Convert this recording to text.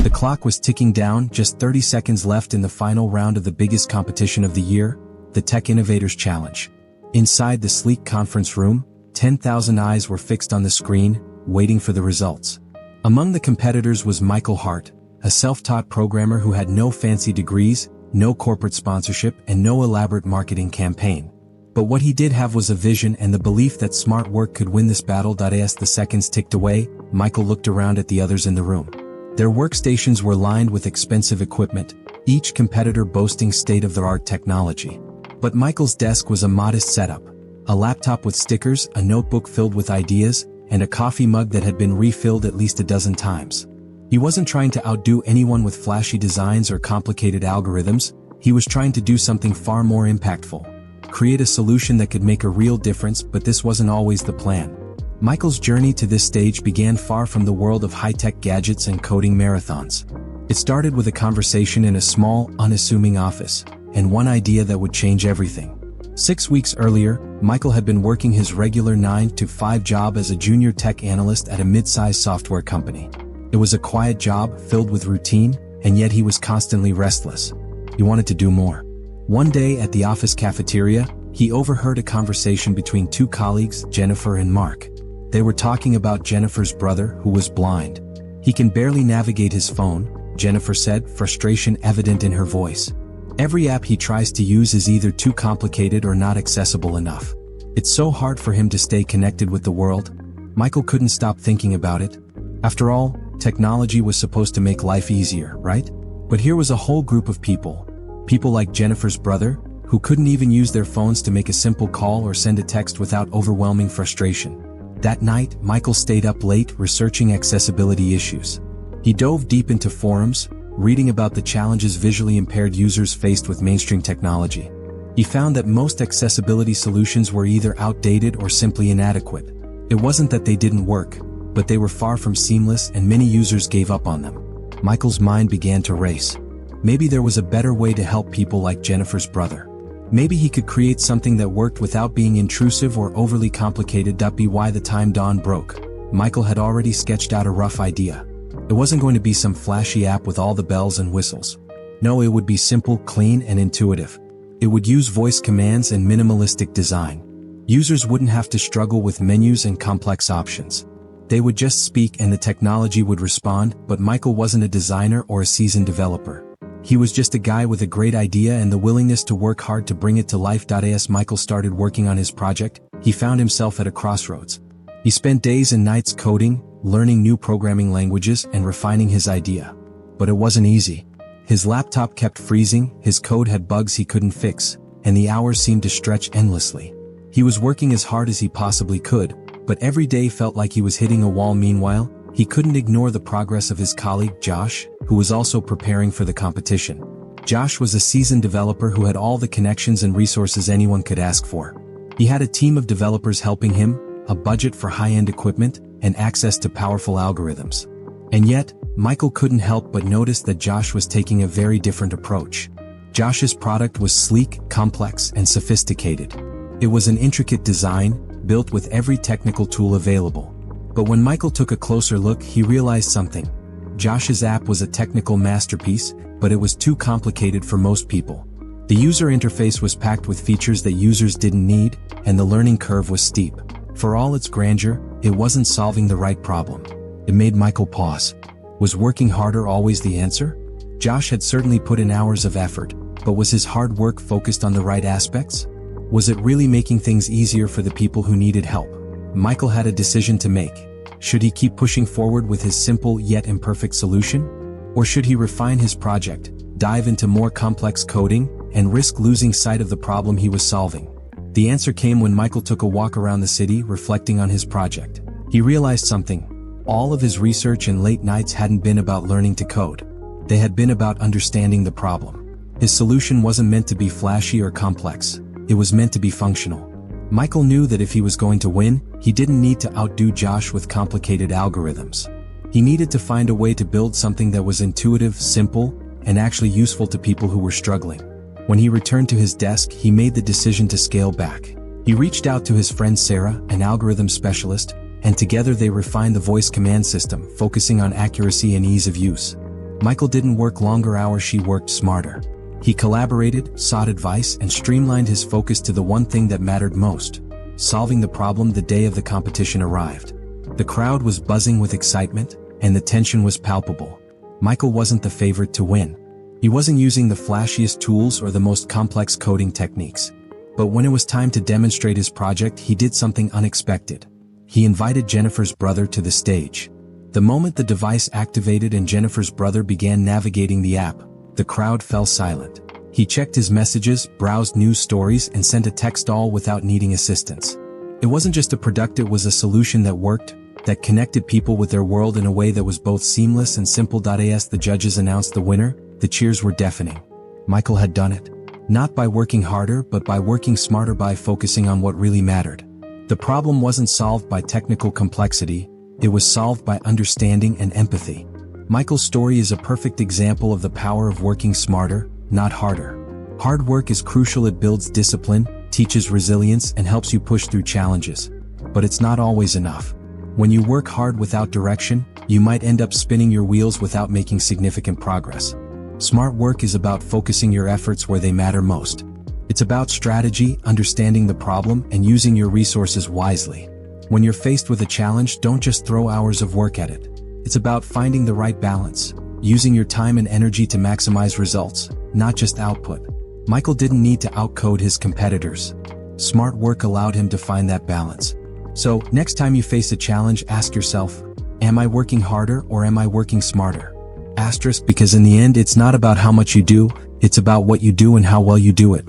The clock was ticking down, just 30 seconds left in the final round of the biggest competition of the year, the Tech Innovators Challenge. Inside the sleek conference room, 10,000 eyes were fixed on the screen, waiting for the results. Among the competitors was Michael Hart, a self-taught programmer who had no fancy degrees, no corporate sponsorship, and no elaborate marketing campaign. But what he did have was a vision and the belief that smart work could win this battle. As the seconds ticked away, Michael looked around at the others in the room. Their workstations were lined with expensive equipment, each competitor boasting state-of-the-art technology. But Michael's desk was a modest setup: a laptop with stickers, a notebook filled with ideas, and a coffee mug that had been refilled at least a dozen times. He wasn't trying to outdo anyone with flashy designs or complicated algorithms. He was trying to do something far more impactful. Create a solution that could make a real difference, but this wasn't always the plan. Michael's journey to this stage began far from the world of high-tech gadgets and coding marathons. It started with a conversation in a small, unassuming office, and one idea that would change everything. 6 weeks earlier, Michael had been working his regular 9-to-5 job as a junior tech analyst at a mid-sized software company. It was a quiet job, filled with routine, and yet he was constantly restless. He wanted to do more. One day at the office cafeteria, he overheard a conversation between two colleagues, Jennifer and Mark. They were talking about Jennifer's brother, who was blind. "He can barely navigate his phone," Jennifer said, frustration evident in her voice. "Every app he tries to use is either too complicated or not accessible enough. It's so hard for him to stay connected with the world." Michael couldn't stop thinking about it. After all, technology was supposed to make life easier, right? But here was a whole group of people like Jennifer's brother, who couldn't even use their phones to make a simple call or send a text without overwhelming frustration. That night, Michael stayed up late researching accessibility issues. He dove deep into forums, reading about the challenges visually impaired users faced with mainstream technology. He found that most accessibility solutions were either outdated or simply inadequate. It wasn't that they didn't work, but they were far from seamless, and many users gave up on them. Michael's mind began to race. Maybe there was a better way to help people like Jennifer's brother. Maybe he could create something that worked without being intrusive or overly complicated. By the time dawn broke, Michael had already sketched out a rough idea. It wasn't going to be some flashy app with all the bells and whistles. No, it would be simple, clean, and intuitive. It would use voice commands and minimalistic design. Users wouldn't have to struggle with menus and complex options. They would just speak and the technology would respond. But Michael wasn't a designer or a seasoned developer. He was just a guy with a great idea and the willingness to work hard to bring it to life. As Michael started working on his project, he found himself at a crossroads. He spent days and nights coding, learning new programming languages, and refining his idea. But it wasn't easy. His laptop kept freezing, his code had bugs he couldn't fix, and the hours seemed to stretch endlessly. He was working as hard as he possibly could, but every day felt like he was hitting a wall. Meanwhile, he couldn't ignore the progress of his colleague, Josh, who was also preparing for the competition. Josh was a seasoned developer who had all the connections and resources anyone could ask for. He had a team of developers helping him, a budget for high-end equipment, and access to powerful algorithms. And yet, Michael couldn't help but notice that Josh was taking a very different approach. Josh's product was sleek, complex, and sophisticated. It was an intricate design, built with every technical tool available. But when Michael took a closer look, he realized something. Josh's app was a technical masterpiece, but it was too complicated for most people. The user interface was packed with features that users didn't need, and the learning curve was steep. For all its grandeur, it wasn't solving the right problem. It made Michael pause. Was working harder always the answer? Josh had certainly put in hours of effort, but was his hard work focused on the right aspects? Was it really making things easier for the people who needed help? Michael had a decision to make. Should he keep pushing forward with his simple yet imperfect solution? Or should he refine his project, dive into more complex coding, and risk losing sight of the problem he was solving? The answer came when Michael took a walk around the city, reflecting on his project. He realized something. All of his research and late nights hadn't been about learning to code. They had been about understanding the problem. His solution wasn't meant to be flashy or complex. It was meant to be functional. Michael knew that if he was going to win, he didn't need to outdo Josh with complicated algorithms. He needed to find a way to build something that was intuitive, simple, and actually useful to people who were struggling. When he returned to his desk, he made the decision to scale back. He reached out to his friend Sarah, an algorithm specialist, and together they refined the voice command system, focusing on accuracy and ease of use. Michael didn't work longer hours, she worked smarter. He collaborated, sought advice, and streamlined his focus to the one thing that mattered most: solving the problem the day of the competition arrived. The crowd was buzzing with excitement, and the tension was palpable. Michael wasn't the favorite to win. He wasn't using the flashiest tools or the most complex coding techniques. But when it was time to demonstrate his project, he did something unexpected. He invited Jennifer's brother to the stage. The moment the device activated and Jennifer's brother began navigating the app, the crowd fell silent. He checked his messages, browsed news stories, and sent a text, all without needing assistance. It wasn't just a product, it was a solution that worked, that connected people with their world in a way that was both seamless and simple. As the judges announced the winner, the cheers were deafening. Michael had done it. Not by working harder, but by working smarter, by focusing on what really mattered. The problem wasn't solved by technical complexity, it was solved by understanding and empathy. Michael's story is a perfect example of the power of working smarter, not harder. Hard work is crucial, it builds discipline, teaches resilience, and helps you push through challenges. But it's not always enough. When you work hard without direction, you might end up spinning your wheels without making significant progress. Smart work is about focusing your efforts where they matter most. It's about strategy, understanding the problem, and using your resources wisely. When you're faced with a challenge, don't just throw hours of work at it. It's about finding the right balance, using your time and energy to maximize results, not just output. Michael didn't need to outcode his competitors. Smart work allowed him to find that balance. So, next time you face a challenge, ask yourself, am I working harder or am I working smarter? Because in the end, it's not about how much you do, it's about what you do and how well you do it.